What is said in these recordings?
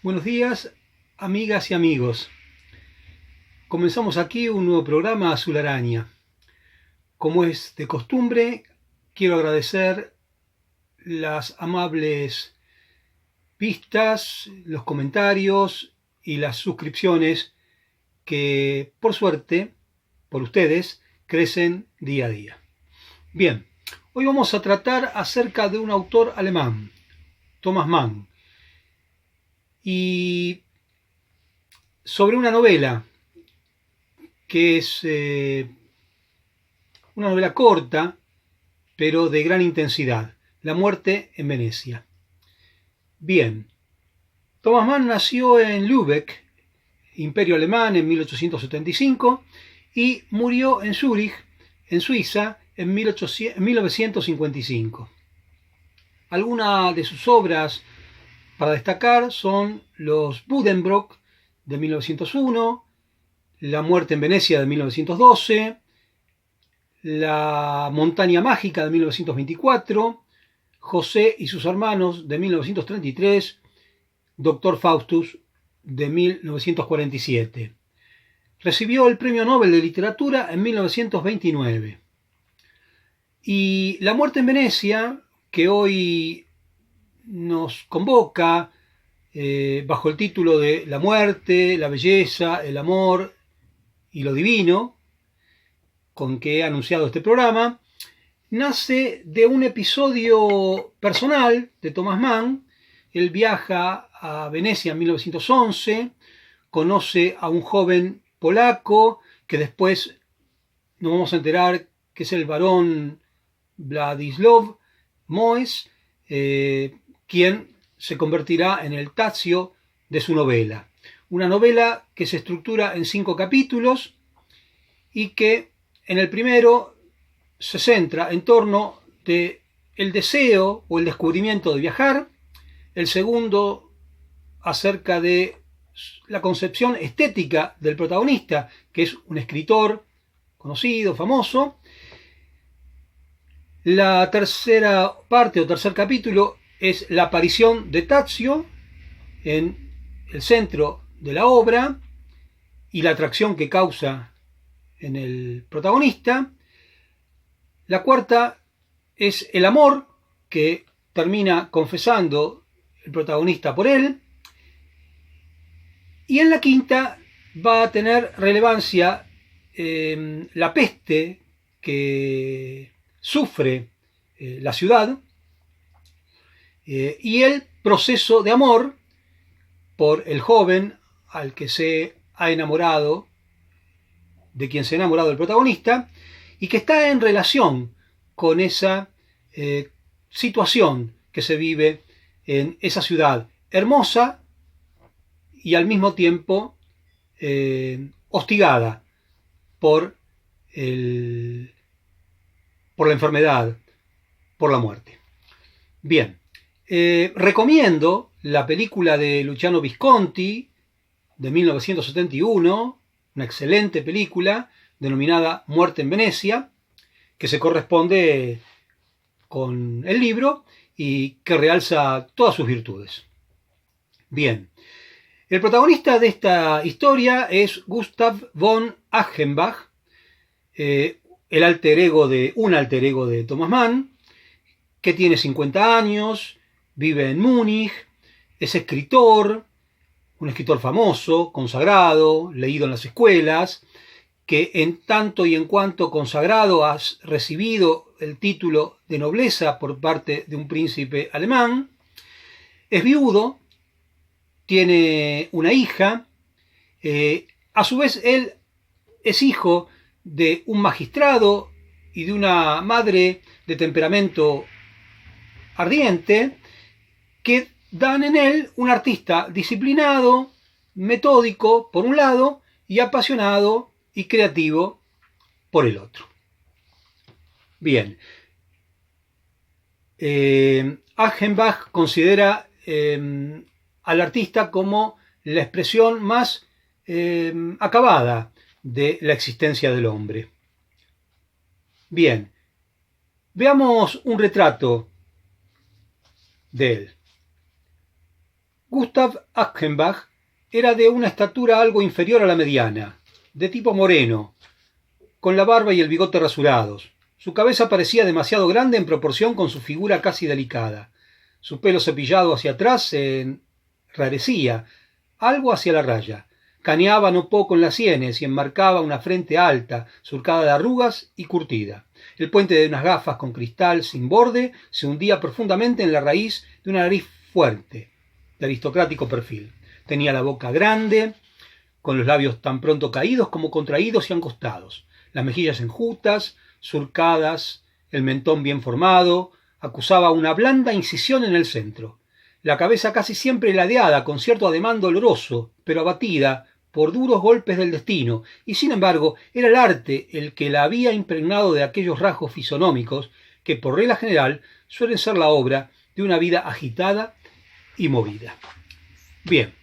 Buenos días, amigas y amigos. Comenzamos aquí un nuevo programa Azul Araña. Como es de costumbre, quiero agradecer las amables vistas, los comentarios y las suscripciones que, por suerte, por ustedes, crecen día a día. Bien, hoy vamos a tratar acerca de un autor alemán, Thomas Mann, y sobre una novela que es una novela corta, pero de gran intensidad, La muerte en Venecia. Bien, Thomas Mann nació en Lübeck, Imperio Alemán, en 1875 y murió en Zúrich, en Suiza, en 1955. Algunas de sus obras para destacar son Los Buddenbrook de 1901, La muerte en Venecia de 1912, La montaña mágica de 1924, José y sus hermanos de 1933, Doctor Faustus de 1947. Recibió el Premio Nobel de Literatura en 1929. Y La muerte en Venecia, que hoy nos convoca bajo el título de La muerte, la belleza, el amor y lo divino, con que he anunciado este programa, nace de un episodio personal de Thomas Mann. Él viaja a Venecia en 1911, conoce a un joven polaco que después nos vamos a enterar que es el barón Władysław Moes, quien se convertirá en el Tadzio de su novela. Una novela que se estructura en 5 capítulos y que en el primero se centra en torno de el deseo o el descubrimiento de viajar, el segundo acerca de la concepción estética del protagonista, que es un escritor conocido, famoso. La tercera parte o tercer capítulo es la aparición de Tadzio en el centro de la obra y la atracción que causa en el protagonista. La cuarta es el amor que termina confesando el protagonista por él. Y en la quinta va a tener relevancia la peste que sufre la ciudad y el proceso de amor por el joven al que se ha enamorado, de quien se ha enamorado el protagonista, y que está en relación con esa situación que se vive en esa ciudad hermosa y al mismo tiempo hostigada por la enfermedad, por la muerte. Bien, recomiendo la película de Luciano Visconti de 1971, una excelente película denominada Muerte en Venecia, que se corresponde con el libro y que realza todas sus virtudes. Bien, el protagonista de esta historia es Gustav von Achenbach, un alter ego de Thomas Mann, que tiene 50 años, vive en Múnich, es escritor, un escritor famoso, consagrado, leído en las escuelas, que en tanto y en cuanto consagrado ha recibido el título de nobleza por parte de un príncipe alemán. Es viudo, tiene una hija, a su vez él es hijo de un magistrado y de una madre de temperamento ardiente, que dan en él un artista disciplinado, metódico por un lado y apasionado y creativo por el otro. Bien, Achenbach considera al artista como la expresión más acabada de la existencia del hombre. Bien, veamos un retrato de él. Gustav Achenbach era de una estatura algo inferior a la mediana, de tipo moreno, con la barba y el bigote rasurados. Su cabeza parecía demasiado grande en proporción con su figura casi delicada. Su pelo cepillado hacia atrás se enrarecía, algo hacia la raya. Caneaba no poco en las sienes y enmarcaba una frente alta, surcada de arrugas y curtida. El puente de unas gafas con cristal sin borde se hundía profundamente en la raíz de una nariz fuerte, de aristocrático perfil. Tenía la boca grande, con los labios tan pronto caídos como contraídos y angostados, las mejillas enjutas, surcadas, el mentón bien formado, acusaba una blanda incisión en el centro. La cabeza casi siempre ladeada, con cierto ademán doloroso, pero abatida por duros golpes del destino, y sin embargo era el arte el que la había impregnado de aquellos rasgos fisonómicos que por regla general suelen ser la obra de una vida agitada y movida. Bien,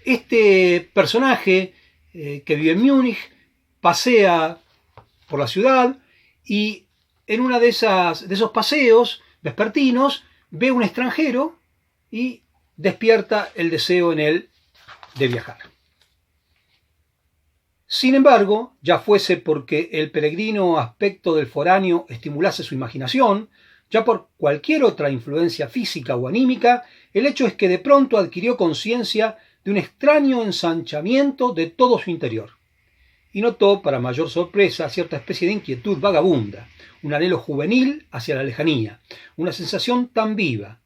este personaje que vive en Múnich pasea por la ciudad y en una de esos paseos vespertinos ve un extranjero y despierta el deseo en él de viajar. Sin embargo, ya fuese porque el peregrino aspecto del foráneo estimulase su imaginación, ya por cualquier otra influencia física o anímica, el hecho es que de pronto adquirió conciencia de un extraño ensanchamiento de todo su interior, y notó, para mayor sorpresa, cierta especie de inquietud vagabunda, un anhelo juvenil hacia la lejanía, una sensación tan viva,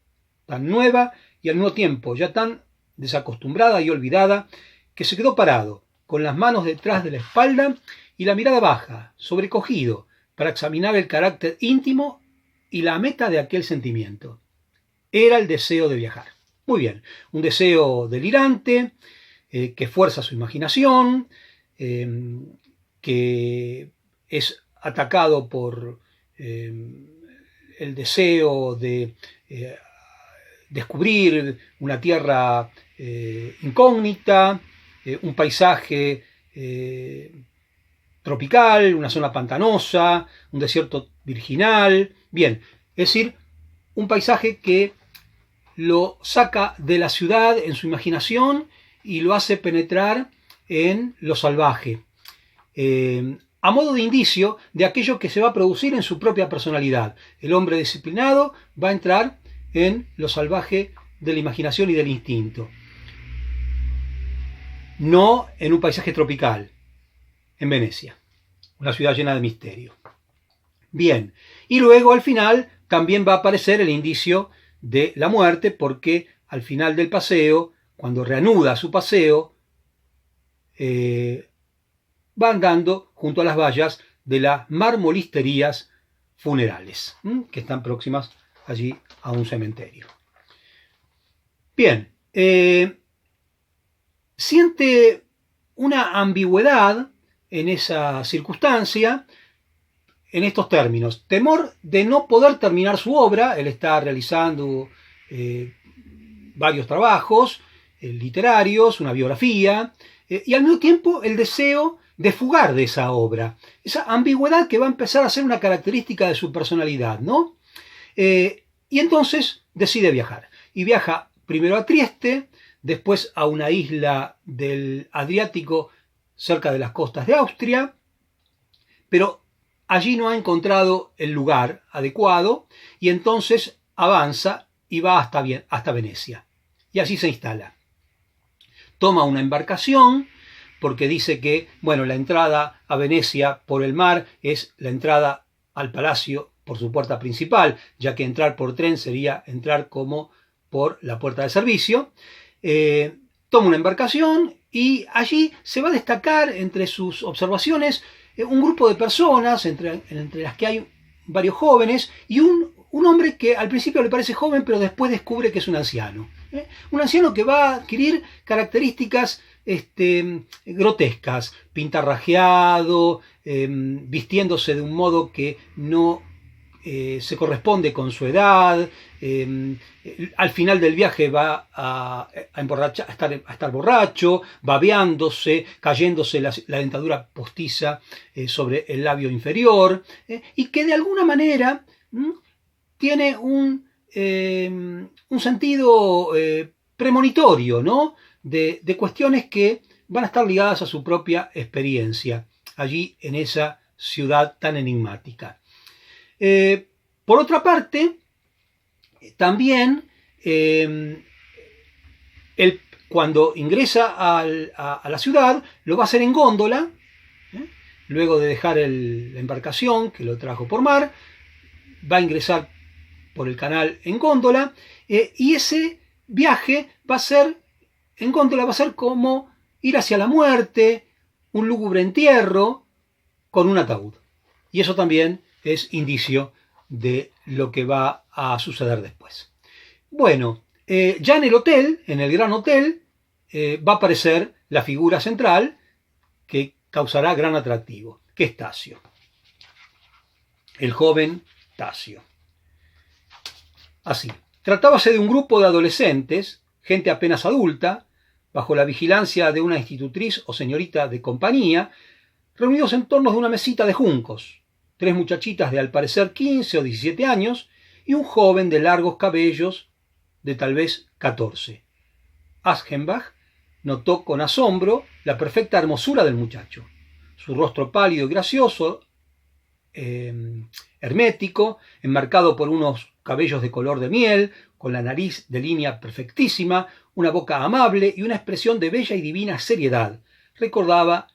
tan nueva y al mismo tiempo ya tan desacostumbrada y olvidada, que se quedó parado, con las manos detrás de la espalda y la mirada baja, sobrecogido, para examinar el carácter íntimo y la meta de aquel sentimiento. Era el deseo de viajar. Muy bien, un deseo delirante, que fuerza su imaginación, que es atacado por el deseo de descubrir una tierra incógnita, un paisaje tropical, una zona pantanosa, un desierto virginal. Bien, es decir, un paisaje que lo saca de la ciudad en su imaginación y lo hace penetrar en lo salvaje, a modo de indicio de aquello que se va a producir en su propia personalidad. El hombre disciplinado va a entrar en lo salvaje de la imaginación y del instinto, no en un paisaje tropical, en Venecia, una ciudad llena de misterio. Bien, y luego al final también va a aparecer el indicio de la muerte, porque al final del paseo, cuando reanuda su paseo, va andando junto a las vallas de las marmolisterías funerales, que están próximas allí a un cementerio. Bien, siente una ambigüedad en esa circunstancia, en estos términos: temor de no poder terminar su obra. Él está realizando varios trabajos literarios, una biografía, y al mismo tiempo el deseo de fugar de esa obra. Esa ambigüedad que va a empezar a ser una característica de su personalidad, ¿no? Y entonces decide viajar. Y viaja primero a Trieste, después a una isla del Adriático cerca de las costas de Austria, pero allí no ha encontrado el lugar adecuado y entonces avanza y va hasta Venecia. Y allí se instala. Toma una embarcación porque dice que, bueno, la entrada a Venecia por el mar es la entrada al palacio por su puerta principal, ya que entrar por tren sería entrar como por la puerta de servicio. Toma una embarcación y allí se va a destacar entre sus observaciones un grupo de personas, entre las que hay varios jóvenes y un hombre que al principio le parece joven, pero después descubre que es un anciano. Un anciano que va a adquirir características grotescas, pintarrajeado, vistiéndose de un modo que no se corresponde con su edad. Al final del viaje va a estar borracho, babeándose, cayéndose la dentadura postiza sobre el labio inferior, y que de alguna manera tiene un un sentido premonitorio, ¿no? De cuestiones que van a estar ligadas a su propia experiencia allí en esa ciudad tan enigmática. Por otra parte, también cuando ingresa a la ciudad, lo va a hacer en góndola, luego de dejar la embarcación que lo trajo por mar, va a ingresar por el canal en góndola, y ese viaje va a ser, en góndola va a ser como ir hacia la muerte, un lúgubre entierro, con un ataúd. Y eso también es indicio de lo que va a suceder después. Bueno, ya en el hotel, en el gran hotel, va a aparecer la figura central que causará gran atractivo, que es Tasio. El joven Tasio. Así, tratábase de un grupo de adolescentes, gente apenas adulta, bajo la vigilancia de una institutriz o señorita de compañía, reunidos en torno de una mesita de juncos, 3 muchachitas de al parecer 15 o 17 años y un joven de largos cabellos de tal vez 14. Aschenbach notó con asombro la perfecta hermosura del muchacho, su rostro pálido y gracioso, hermético, enmarcado por unos cabellos de color de miel, con la nariz de línea perfectísima, una boca amable y una expresión de bella y divina seriedad. Recordaba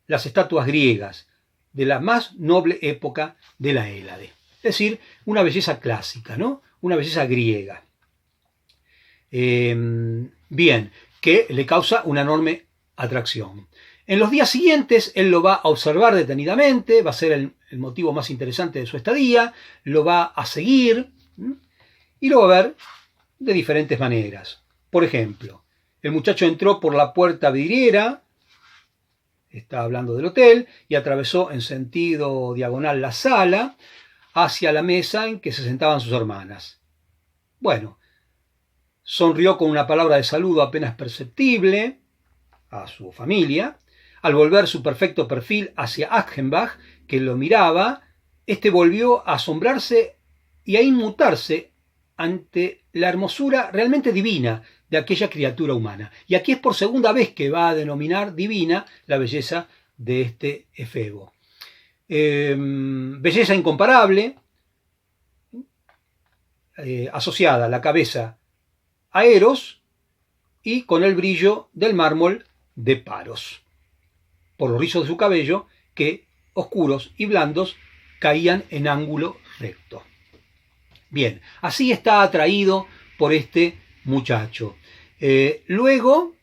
las estatuas griegas de la más noble época de la Hélade. Es decir, una belleza clásica, ¿no? Una belleza griega. Bien, que le causa una enorme atracción. En los días siguientes él lo va a observar detenidamente, va a ser el motivo más interesante de su estadía, lo va a seguir y lo va a ver de diferentes maneras. Por ejemplo, el muchacho entró por la puerta vidriera, está hablando del hotel, y atravesó en sentido diagonal la sala hacia la mesa en que se sentaban sus hermanas. Bueno, sonrió con una palabra de saludo apenas perceptible a su familia. Al volver su perfecto perfil hacia Aschenbach, que lo miraba, este volvió a asombrarse y a inmutarse ante la hermosura realmente divina de aquella criatura humana. Y aquí es por segunda vez que va a denominar divina la belleza de este efebo. Belleza incomparable, asociada a la cabeza a Eros y con el brillo del mármol de Paros, por los rizos de su cabello que, oscuros y blandos, caían en ángulo recto. Bien, así está atraído por este muchacho. Luego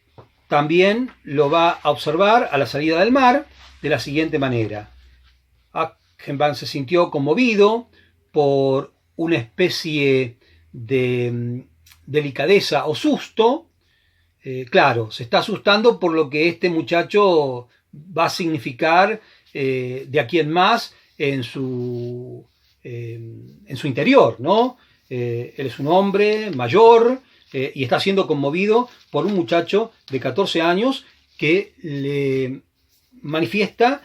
también lo va a observar a la salida del mar de la siguiente manera. Aschenbach se sintió conmovido por una especie de delicadeza o susto. Claro, se está asustando por lo que este muchacho va a significar de aquí en más en su interior, ¿no? Él es un hombre mayor y está siendo conmovido por un muchacho de 14 años que le manifiesta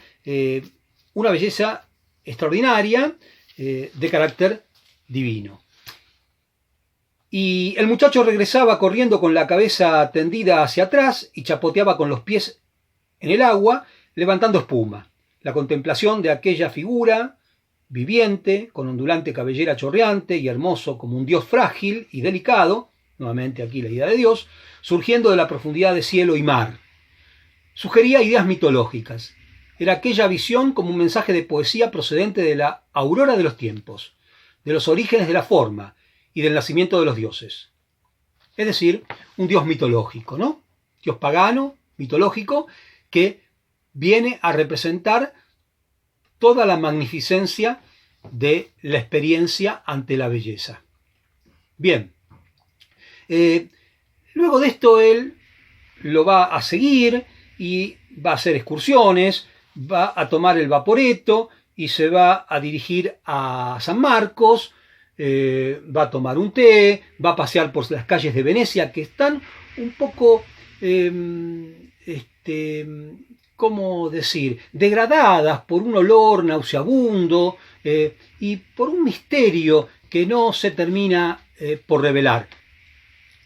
una belleza extraordinaria de carácter divino. Y el muchacho regresaba corriendo con la cabeza tendida hacia atrás y chapoteaba con los pies en el agua, levantando espuma. La contemplación de aquella figura viviente, con ondulante cabellera chorreante y hermoso como un dios frágil y delicado, nuevamente aquí la idea de Dios, surgiendo de la profundidad de cielo y mar. Sugería ideas mitológicas. Era aquella visión como un mensaje de poesía procedente de la aurora de los tiempos, de los orígenes de la forma y del nacimiento de los dioses. Es decir, un dios mitológico, ¿no? Dios pagano, mitológico, que viene a representar toda la magnificencia de la experiencia ante la belleza. Bien, luego de esto él lo va a seguir y va a hacer excursiones, va a tomar el Vaporetto y se va a dirigir a San Marcos, va a tomar un té, va a pasear por las calles de Venecia que están un poco, ¿cómo decir?, degradadas por un olor nauseabundo y por un misterio que no se termina por revelar.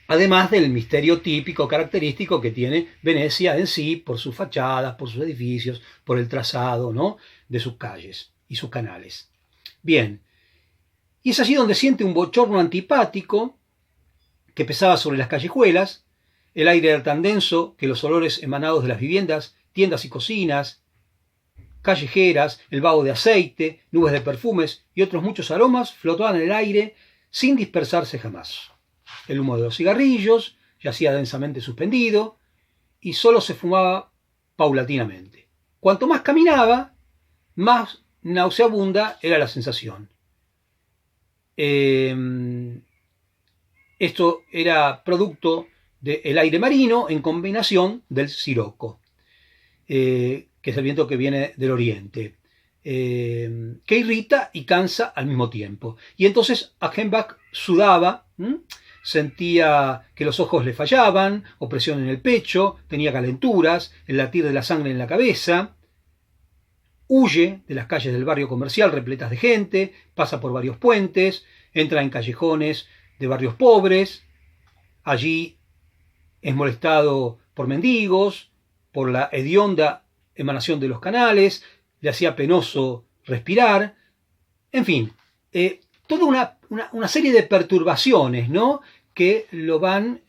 Además del misterio típico, característico que tiene Venecia en sí, por sus fachadas, por sus edificios, por el trazado, ¿no?, de sus calles y sus canales. Bien, y es allí donde siente un bochorno antipático que pesaba sobre las callejuelas. El aire era tan denso que los olores emanados de las viviendas, tiendas y cocinas callejeras, el vaho de aceite, nubes de perfumes y otros muchos aromas flotaban en el aire sin dispersarse jamás. El humo de los cigarrillos yacía densamente suspendido y solo se fumaba paulatinamente. Cuanto más caminaba, más nauseabunda era la sensación. Esto era producto del aire marino en combinación del siroco, que es el viento que viene del oriente, que irrita y cansa al mismo tiempo. Y entonces Achenbach sudaba, sentía que los ojos le fallaban, opresión en el pecho, tenía calenturas, el latir de la sangre en la cabeza. Huye de las calles del barrio comercial repletas de gente, pasa por varios puentes, entra en callejones de barrios pobres. Allí es molestado por mendigos, por la hedionda emanación de los canales, le hacía penoso respirar. En fin, toda una serie de perturbaciones, ¿no?, que lo van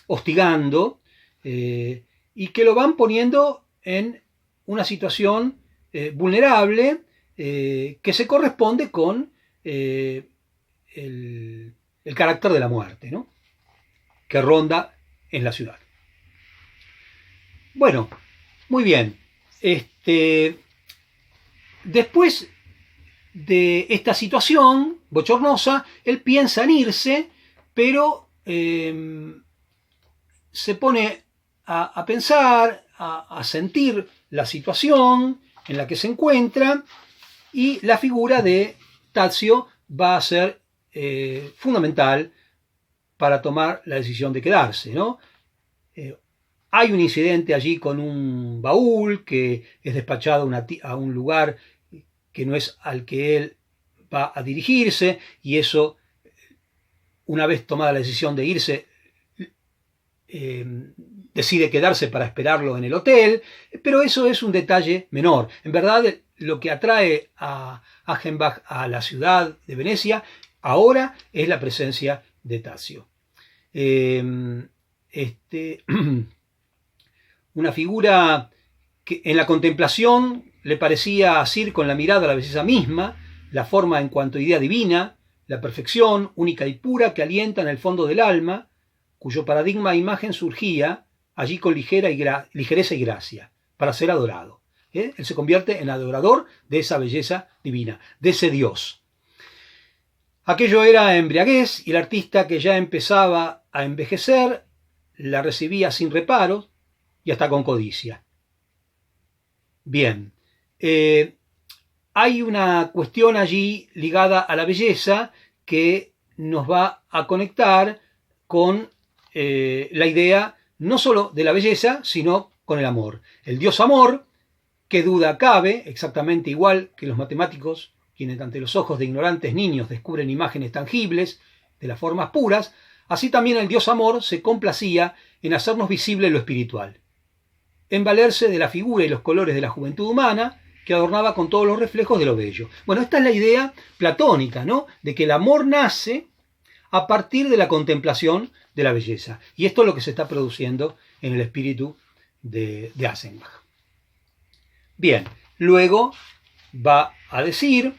hostigando y que lo van poniendo en una situación vulnerable que se corresponde con el carácter de la muerte, ¿no?, que ronda en la ciudad. Bueno, muy bien. Después de esta situación bochornosa, él piensa en irse, pero se pone a pensar, a sentir la situación en la que se encuentra, y la figura de Tadzio va a ser fundamental para tomar la decisión de quedarse, ¿no? Hay un incidente allí con un baúl que es despachado a un lugar que no es al que él va a dirigirse, y eso, una vez tomada la decisión de irse, decide quedarse para esperarlo en el hotel, pero eso es un detalle menor. En verdad, lo que atrae a Achenbach a la ciudad de Venecia ahora es la presencia de Tadzio. Una figura que en la contemplación le parecía asir con la mirada la belleza misma, la forma en cuanto idea divina, la perfección única y pura que alienta en el fondo del alma, cuyo paradigma e imagen surgía allí con ligereza y gracia, para ser adorado. Él se convierte en adorador de esa belleza divina, de ese Dios. Aquello era embriaguez, y el artista, que ya empezaba a envejecer, la recibía sin reparos y hasta con codicia. Bien, hay una cuestión allí ligada a la belleza que nos va a conectar con la idea no solo de la belleza, sino con el amor. El Dios amor, que duda cabe, exactamente igual que los matemáticos, quienes ante los ojos de ignorantes niños descubren imágenes tangibles de las formas puras, así también el Dios amor se complacía en hacernos visible lo espiritual, en valerse de la figura y los colores de la juventud humana, que adornaba con todos los reflejos de lo bello. Bueno, esta es la idea platónica, ¿no?, de que el amor nace a partir de la contemplación de la belleza. Y esto es lo que se está produciendo en el espíritu de Achenbach. Bien, luego va a decir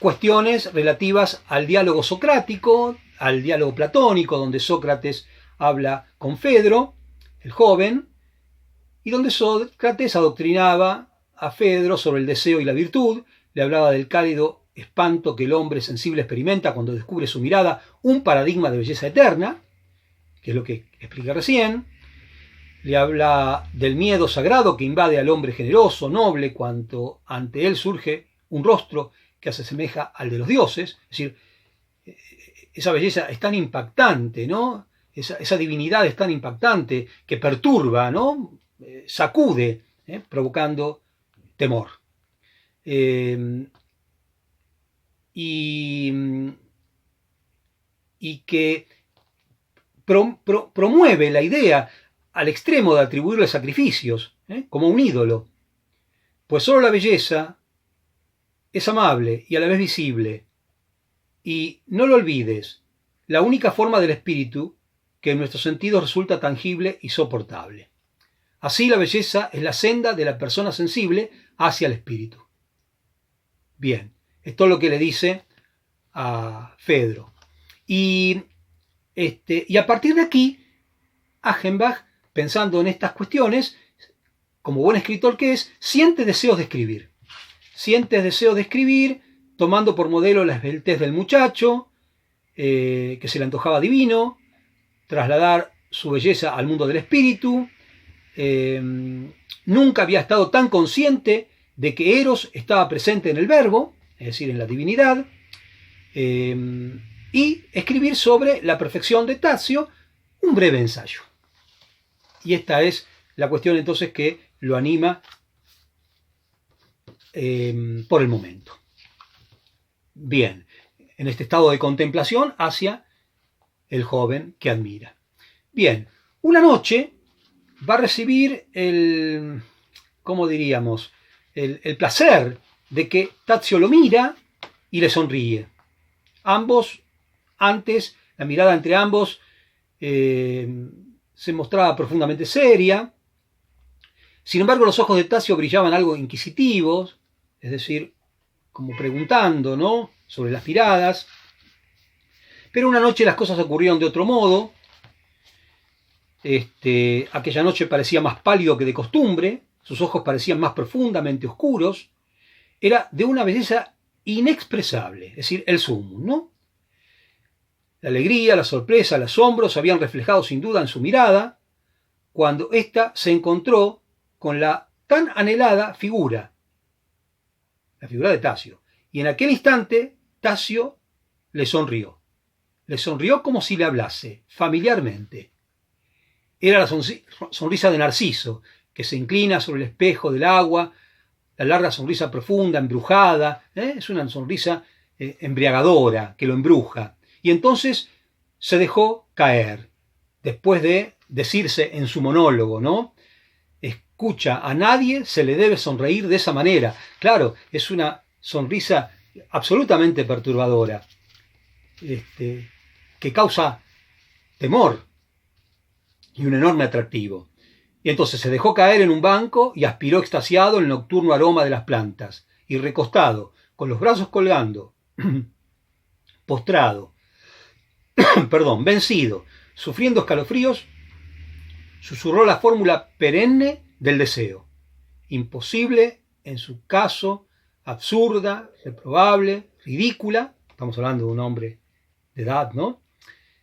cuestiones relativas al diálogo socrático, al diálogo platónico, donde Sócrates habla con Fedro, el joven, y donde Sócrates adoctrinaba a Fedro sobre el deseo y la virtud, le hablaba del cálido espanto que el hombre sensible experimenta cuando descubre su mirada un paradigma de belleza eterna, que es lo que expliqué recién. Le habla del miedo sagrado que invade al hombre generoso, noble, cuando ante él surge un rostro que se asemeja al de los dioses. Es decir, esa belleza es tan impactante, ¿no? Esa divinidad es tan impactante que perturba, ¿no?, sacude, provocando temor. Y y que promueve la idea al extremo de atribuirle sacrificios, como un ídolo. Pues solo la belleza es amable y a la vez visible. Y no lo olvides, la única forma del espíritu que en nuestros sentidos resulta tangible y soportable. Así la belleza es la senda de la persona sensible hacia el espíritu. Bien, esto es lo que le dice a Fedro. Y a partir de aquí, Achenbach, pensando en estas cuestiones, como buen escritor que es, siente deseos de escribir. Siente deseos de escribir, tomando por modelo la esbeltez del muchacho, que se le antojaba divino, trasladar su belleza al mundo del espíritu. Nunca había estado tan consciente de que Eros estaba presente en el verbo, es decir, en la divinidad, y escribir sobre la perfección de Tazio un breve ensayo. Y esta es la cuestión entonces que lo anima por el momento. Bien, en este estado de contemplación hacia el joven que admira. Bien, una noche va a recibir ¿cómo diríamos? El placer de que Tazio lo mira y le sonríe. Ambos, antes, la mirada entre ambos se mostraba profundamente seria. Sin embargo, los ojos de Tazio brillaban algo inquisitivos, es decir, como preguntando, ¿no?, sobre las miradas. Pero una noche las cosas ocurrieron de otro modo. Aquella noche parecía más pálido que de costumbre, sus ojos parecían más profundamente oscuros. Era de una belleza inexpresable, es decir, el sumum, ¿no? La alegría, la sorpresa, el asombro se habían reflejado sin duda en su mirada, cuando ésta se encontró con la tan anhelada figura, la figura de Tazio. Y en aquel instante, Tazio le sonrió. Le sonrió como si le hablase, familiarmente. Era la sonrisa de Narciso, que se inclina sobre el espejo del agua, la larga sonrisa profunda, embrujada, es una sonrisa embriagadora que lo embruja. Y entonces se dejó caer, después de decirse en su monólogo, ¿no? Escucha, a nadie se le debe sonreír de esa manera. Claro, es una sonrisa absolutamente perturbadora, que causa temor y un enorme atractivo. Y entonces se dejó caer en un banco y aspiró extasiado el nocturno aroma de las plantas, y recostado, con los brazos colgando, postrado, vencido, sufriendo escalofríos, susurró la fórmula perenne del deseo, imposible en su caso, absurda, reprobable, ridícula. Estamos hablando de un hombre de edad, ¿no?,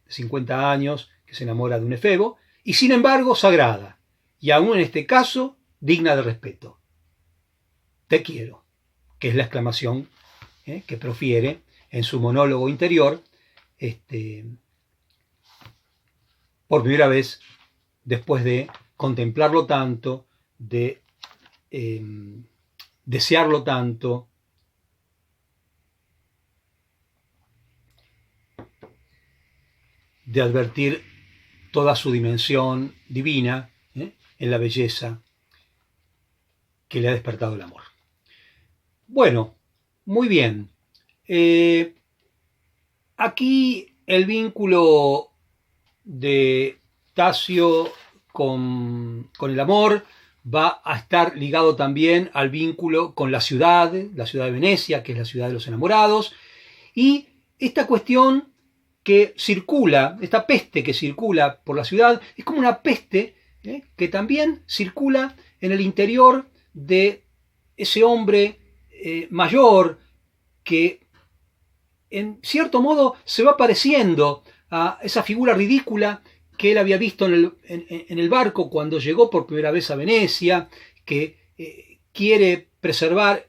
de 50 años, que se enamora de un efebo, y sin embargo sagrada, y aún en este caso digna de respeto. Te quiero, que es la exclamación que profiere en su monólogo interior, por primera vez, después de contemplarlo tanto, de desearlo tanto, de advertir toda su dimensión divina en la belleza que le ha despertado el amor. Bueno, muy bien. Aquí el vínculo de Tazio con el amor va a estar ligado también al vínculo con la ciudad de Venecia, que es la ciudad de los enamorados, y esta cuestión que circula, esta peste que circula por la ciudad, es como una peste que también circula en el interior de ese hombre mayor que en cierto modo se va pareciendo a esa figura ridícula que él había visto en el barco cuando llegó por primera vez a Venecia, que quiere preservar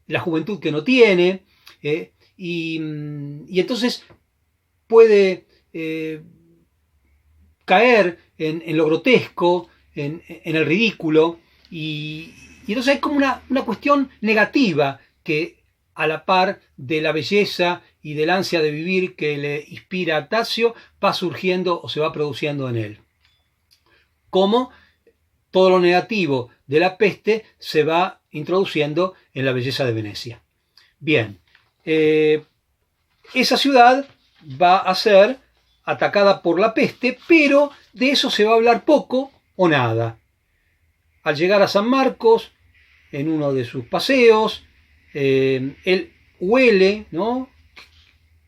la juventud que no tiene, y entonces puede caer en lo grotesco, en el ridículo, y entonces hay como una cuestión negativa que a la par de la belleza y del ansia de vivir que le inspira a Tazio, va surgiendo o se va produciendo en él. Como todo lo negativo de la peste se va introduciendo en la belleza de Venecia. Bien, esa ciudad va a ser atacada por la peste, pero de eso se va a hablar poco o nada. Al llegar a San Marcos, en uno de sus paseos, él huele, ¿no?,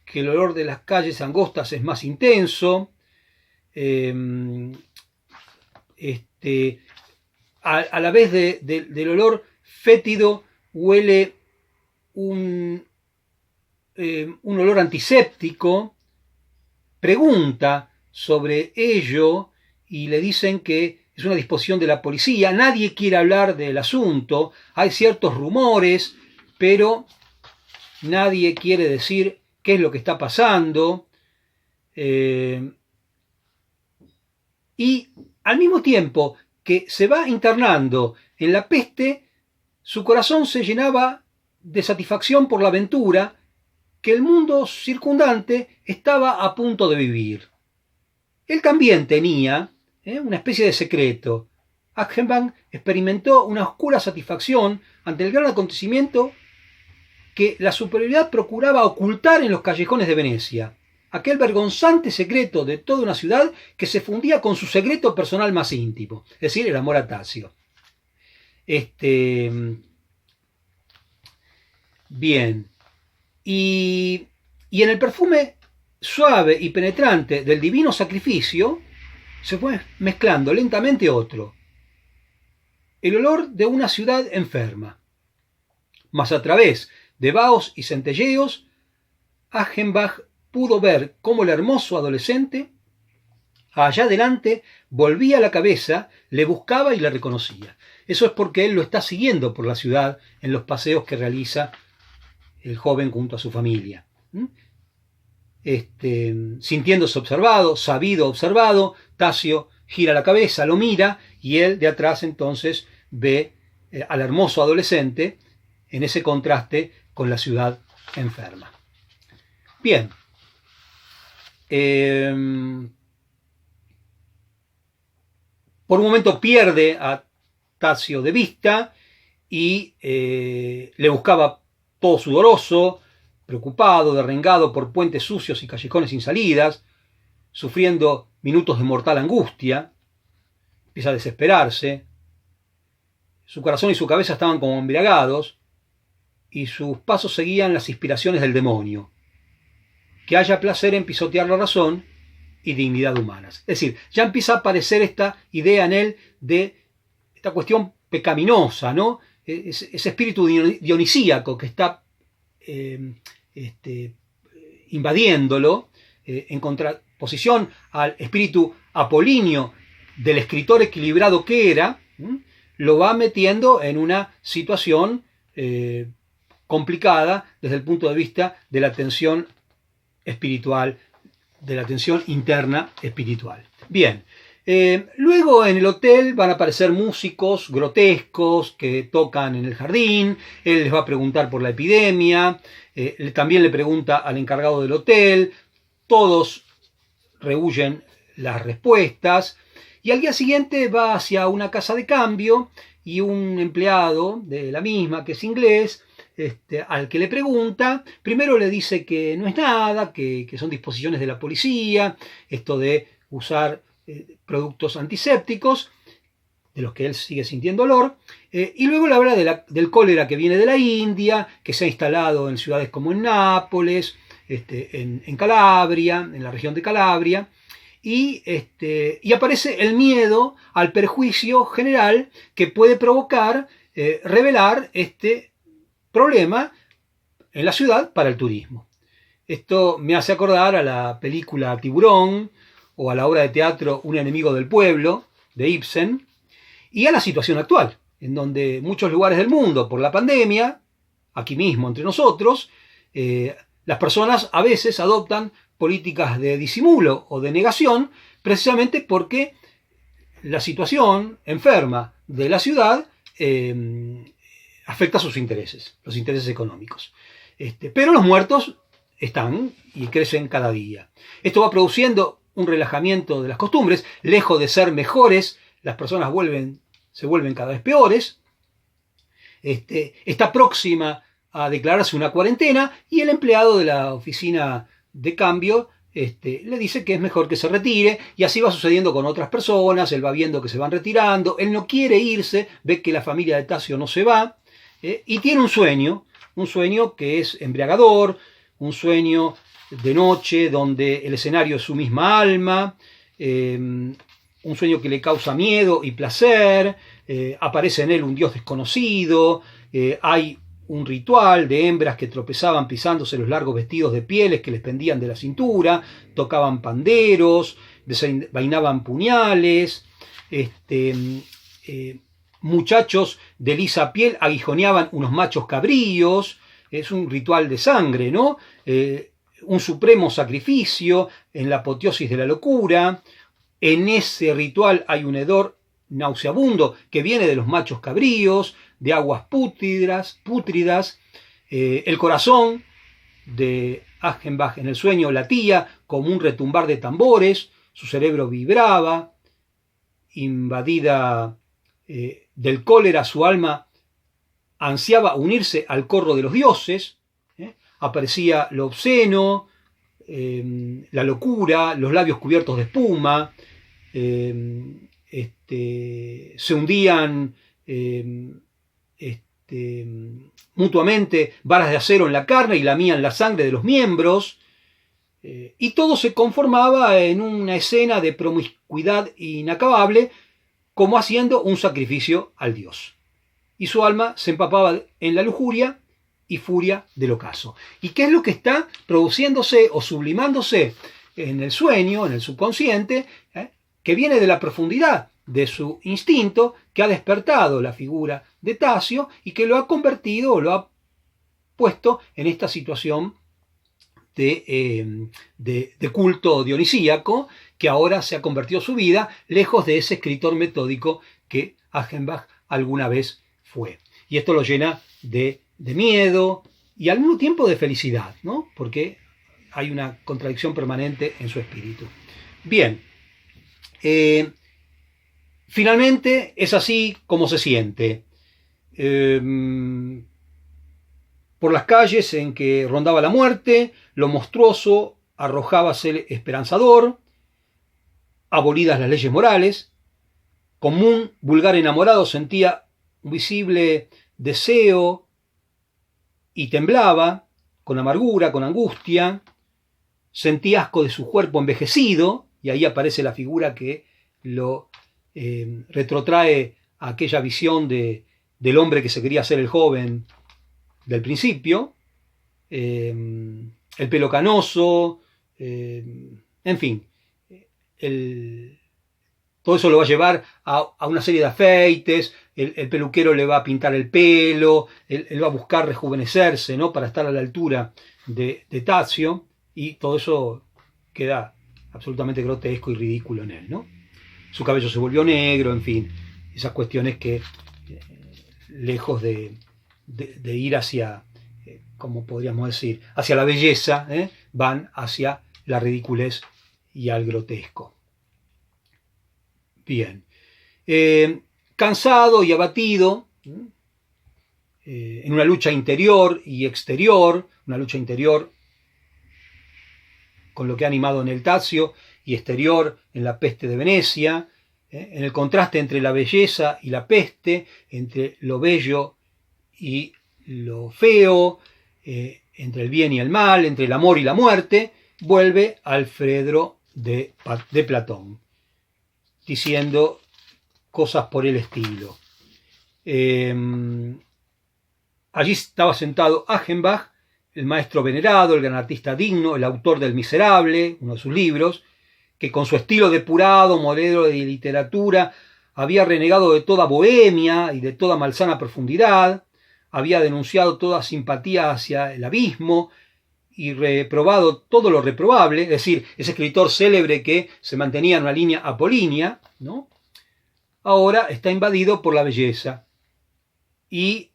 que el olor de las calles angostas es más intenso. A la vez del olor fétido huele un olor antiséptico. Pregunta sobre ello y le dicen que es una disposición de la policía. Nadie quiere hablar del asunto. Hay ciertos rumores, pero nadie quiere decir qué es lo que está pasando. Y al mismo tiempo que se va internando en la peste, su corazón se llenaba de satisfacción por la aventura que el mundo circundante estaba a punto de vivir. Él también tenía una especie de secreto. Achenbach experimentó una oscura satisfacción ante el gran acontecimiento que la superioridad procuraba ocultar en los callejones de Venecia. Aquel vergonzante secreto de toda una ciudad que se fundía con su secreto personal más íntimo, es decir, el amor a Tazio. Bien. Y en el perfume suave y penetrante del divino sacrificio se fue mezclando lentamente otro. El olor de una ciudad enferma. Mas a través de vaos y centelleos, Achenbach pudo ver cómo el hermoso adolescente, allá adelante, volvía la cabeza, le buscaba y le reconocía. Eso es porque él lo está siguiendo por la ciudad en los paseos que realiza el joven junto a su familia. Sintiéndose observado, sabido observado, Tazio gira la cabeza, lo mira y él de atrás entonces ve al hermoso adolescente en ese contraste con la ciudad enferma. Bien. Por un momento pierde a Tazio de vista y le buscaba todo sudoroso, preocupado, derrengado por puentes sucios y callejones sin salidas, sufriendo minutos de mortal angustia. Empieza a desesperarse. Su corazón y su cabeza estaban como embriagados y sus pasos seguían las inspiraciones del demonio. Que haya placer en pisotear la razón y dignidad humanas. Es decir, ya empieza a aparecer esta idea en él de esta cuestión pecaminosa, ¿no? Ese espíritu dionisíaco que está invadiéndolo, en contraposición al espíritu apolíneo del escritor equilibrado que era, lo va metiendo en una situación complicada desde el punto de vista de la tensión espiritual, de la tensión interna espiritual. Bien, luego en el hotel van a aparecer músicos grotescos que tocan en el jardín. Él les va a preguntar por la epidemia, también le pregunta al encargado del hotel. Todos rehuyen las respuestas y al día siguiente va hacia una casa de cambio y un empleado de la misma, que es inglés, al que le pregunta, primero le dice que no es nada, que son disposiciones de la policía, esto de usar productos antisépticos, de los que él sigue sintiendo olor, y luego le habla del cólera que viene de la India, que se ha instalado en ciudades como en Nápoles, en Calabria, en la región de Calabria, y aparece el miedo al perjuicio general que puede provocar revelar este problema en la ciudad para el turismo. Esto me hace acordar a la película Tiburón o a la obra de teatro Un enemigo del pueblo de Ibsen y a la situación actual, en donde muchos lugares del mundo por la pandemia, aquí mismo entre nosotros, las personas a veces adoptan políticas de disimulo o de negación precisamente porque la situación enferma de la ciudad afecta sus intereses, los intereses económicos. Pero los muertos están y crecen cada día. Esto va produciendo un relajamiento de las costumbres, lejos de ser mejores, las personas se vuelven cada vez peores. Está próxima a declararse una cuarentena y el empleado de la oficina de cambio le dice que es mejor que se retire, y así va sucediendo con otras personas. Él va viendo que se van retirando, él no quiere irse, ve que la familia de Tasio no se va, y tiene un sueño que es embriagador, un sueño de noche donde el escenario es su misma alma, un sueño que le causa miedo y placer, aparece en él un dios desconocido, hay un ritual de hembras que tropezaban pisándose los largos vestidos de pieles que les pendían de la cintura, tocaban panderos, desenvainaban puñales, muchachos de lisa piel aguijoneaban unos machos cabríos. Es un ritual de sangre, ¿no? Un supremo sacrificio en la apoteosis de la locura. En ese ritual hay un hedor nauseabundo que viene de los machos cabríos, de aguas pútridas. El corazón de Achenbach en el sueño latía como un retumbar de tambores, su cerebro vibraba, invadida del cólera, su alma ansiaba unirse al corro de los dioses. Aparecía lo obsceno, la locura, los labios cubiertos de espuma, se hundían mutuamente varas de acero en la carne y lamían la sangre de los miembros, y todo se conformaba en una escena de promiscuidad inacabable, como haciendo un sacrificio al dios. Y su alma se empapaba en la lujuria y furia del ocaso. ¿Y qué es lo que está produciéndose o sublimándose en el sueño, en el subconsciente, que viene de la profundidad de su instinto, que ha despertado la figura de Tasio y que lo ha convertido o lo ha puesto en esta situación de culto dionisíaco, que ahora se ha convertido su vida, lejos de ese escritor metódico que Achenbach alguna vez fue. Y esto lo llena de miedo y al mismo tiempo de felicidad, ¿no? Porque hay una contradicción permanente en su espíritu. Bien, finalmente es así como se siente. Por las calles en que rondaba la muerte, lo monstruoso arrojábase esperanzador, abolidas las leyes morales, como un vulgar enamorado sentía un visible deseo y temblaba con amargura, con angustia, sentía asco de su cuerpo envejecido, y ahí aparece la figura que lo retrotrae a aquella visión del hombre que se quería hacer el joven del principio, el pelo canoso, en fin, todo eso lo va a llevar a una serie de afeites, el peluquero le va a pintar el pelo, él va a buscar rejuvenecerse, ¿no?, para estar a la altura de Tasio, y todo eso queda absolutamente grotesco y ridículo en él, ¿no? Su cabello se volvió negro, en fin, esas cuestiones que, lejos de ir hacia, como podríamos decir, hacia la belleza, van hacia la ridiculez y al grotesco. Bien. Cansado y abatido, en una lucha interior y exterior, una lucha interior con lo que ha animado en el Tasio y exterior en la peste de Venecia, en el contraste entre la belleza y la peste, entre lo bello y lo feo, entre el bien y el mal, entre el amor y la muerte, vuelve al Fedro de Platón, diciendo cosas por el estilo. Allí estaba sentado Achenbach, el maestro venerado, el gran artista digno, el autor del Miserable, uno de sus libros, que con su estilo depurado, modelo de literatura, había renegado de toda bohemia y de toda malsana profundidad, había denunciado toda simpatía hacia el abismo y reprobado todo lo reprobable, es decir, ese escritor célebre que se mantenía en una línea apolínea, ¿no?, ahora está invadido por la belleza y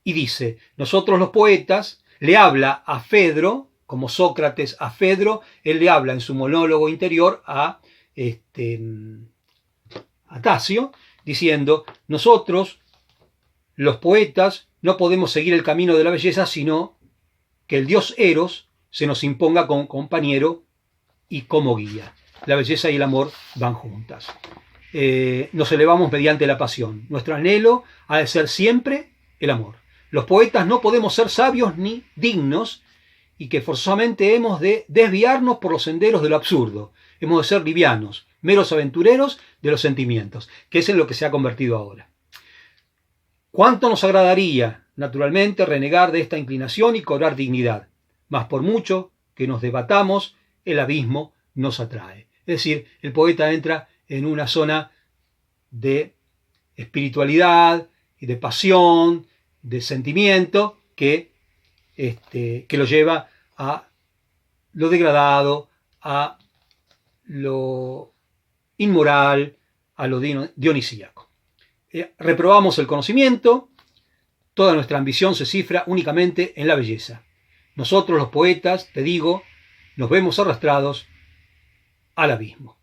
dice, nosotros los poetas, le habla a Fedro, como Sócrates a Fedro, él le habla en su monólogo interior a Tasio, diciendo, nosotros, los poetas, no podemos seguir el camino de la belleza, sino que el dios Eros se nos imponga como compañero y como guía. La belleza y el amor van juntas. Nos elevamos mediante la pasión. Nuestro anhelo ha de ser siempre el amor. Los poetas no podemos ser sabios ni dignos y que forzosamente hemos de desviarnos por los senderos de lo absurdo. Hemos de ser livianos, meros aventureros de los sentimientos, que es en lo que se ha convertido ahora. ¿Cuánto nos agradaría, naturalmente, renegar de esta inclinación y cobrar dignidad? Mas por mucho que nos debatamos, el abismo nos atrae. Es decir, el poeta entra en una zona de espiritualidad y de pasión, de sentimiento que lo lleva a lo degradado, a lo inmoral, a lo dionisíaco. Reprobamos el conocimiento, toda nuestra ambición se cifra únicamente en la belleza. Nosotros los poetas, te digo, nos vemos arrastrados al abismo.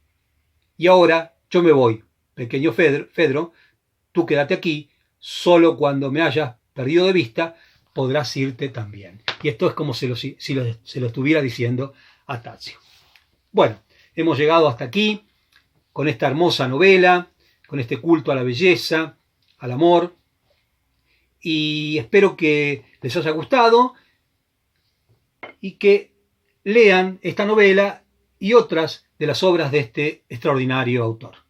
Y ahora yo me voy, pequeño Fedro, tú quédate aquí, solo cuando me hayas perdido de vista podrás irte también. Y esto es como si lo estuviera diciendo a Tasio. Bueno, hemos llegado hasta aquí con esta hermosa novela, con este culto a la belleza, al amor, y espero que les haya gustado y que lean esta novela y otras de las obras de este extraordinario autor.